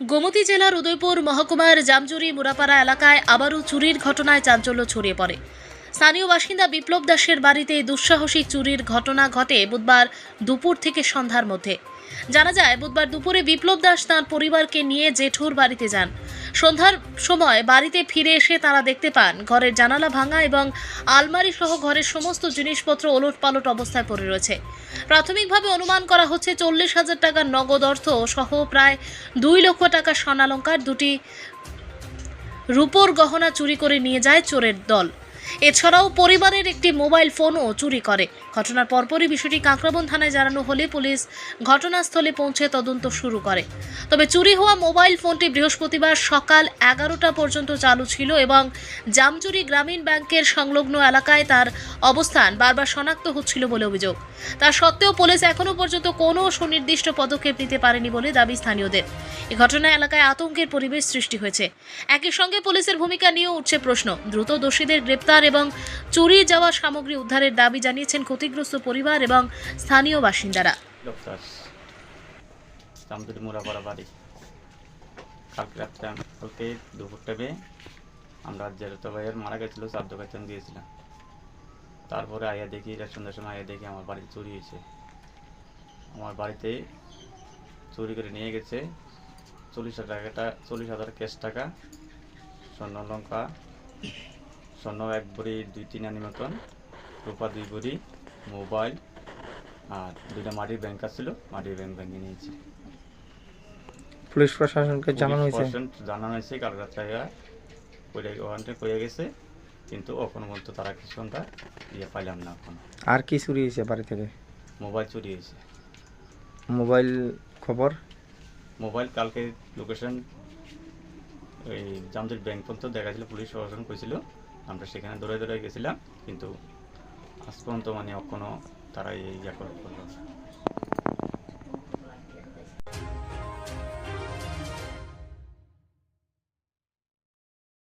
গোমতী জেলার উদয়পুর মহকুমার জামজুরি মুরাপাড়া এলাকায় আবারও চুরির ঘটনায় চাঞ্চল্য ছড়িয়ে পড়ে। স্থানীয় বাসিন্দা বিপ্লব দাসের বাড়িতে দুঃসাহসিক চুরির ঘটনা ঘটে বুধবার দুপুর থেকে সন্ধ্যার মধ্যে। জানা যায়, বুধবার দুপুরে বিপ্লব দাস তাঁর পরিবারকে নিয়ে জেঠুর বাড়িতে যান। সন্ধ্যার সময় বাড়িতে ফিরে এসে তারা দেখতে পান ঘরের জানালা ভাঙা এবং আলমারি সহ ঘরের সমস্ত জিনিসপত্র ওলটপালট অবস্থায় পড়ে রয়েছে। প্রাথমিকভাবে অনুমান করা হচ্ছে 40,000 টাকার নগদ অর্থ সহ প্রায় 2 লক্ষ টাকার স্বর্ণালংকার, দুটি রূপোর গহনা চুরি করে নিয়ে যায় চোরের দল। এছাড়াও পরিবারের একটি মোবাইল ফোনও চুরি করে। ঘটনার পরপরই বিষয়টি কাঁকড়াবন থানায় জানানো হলে পুলিশ ঘটনাস্থলে পৌঁছে তদন্ত শুরু করে। তবে চুরি হওয়া মোবাইল ফোনটি বৃহস্পতিবার সকাল 11টা পর্যন্ত চালু ছিল এবং জামজুরি গ্রামীণ ব্যাংকের সংলগ্ন এলাকায় তার অবস্থান বারবার শনাক্ত হচ্ছিল বলে অভিযোগ। তা সত্ত্বেও পুলিশ এখনও পর্যন্ত কোনো সুনির্দিষ্ট পদক্ষেপ নিতে পারেনি বলে দাবি স্থানীয়দের। এই ঘটনায় এলাকায় আতঙ্কের পরিবেশ সৃষ্টি হয়েছে। একই সঙ্গে পুলিশের ভূমিকা নিয়েও উঠছে প্রশ্ন। দ্রুত দোষীদের গ্রেপ্তার এবং চুরি যাওয়া সামগ্রী উদ্ধারের দাবি জানিয়েছেন ক্ষতিগ্রস্ত পরিবার এবং স্থানীয় বাসিন্দারা। জামজুরি মুরাপাড়া বাড়ি। কালকে দুপুর টাইমে আমরা জেরত ভাইয়ের মারা গেছিলো, চাদ্দ বেতন দিয়েছিলাম। তারপরে আয়া দেখি, সন্ধ্যার সময় আয়া দেখি আমার বাড়িতে চুরি হয়েছে। আমার বাড়িতে চুরি করে নিয়ে গেছে 40,000 ক্যাশ টাকা, স্বর্ণলঙ্কা, স্বর্ণ 1 ভরি 2-3 আনি মতন, রূপা 2 ভরি, মোবাইল আর 2টা মাটির ব্যাংক ছিল, মাটির ব্যাংক ভেঙে নিয়েছি। পুলিশ প্রশাসনকে জানানো হয়েছে কাল রাত্রে ওখানটা কইয়া গেছে, কিন্তু এখন পর্যন্ত তারা কিছু পাইলাম না। এখন আর কি চুরি হয়েছে বাড়ি থেকে? মোবাইল চুরি হয়েছে। মোবাইল খবর? মোবাইল কালকে লোকেশন ওই জামজুরি ব্যাংক পর্যন্ত দেখাছিল, পুলিশ প্রশাসন কইছিল, আমরা সেখানে দৌড়ে গেছিলাম, কিন্তু আজ পর্যন্ত এখনো তারা এই করলো।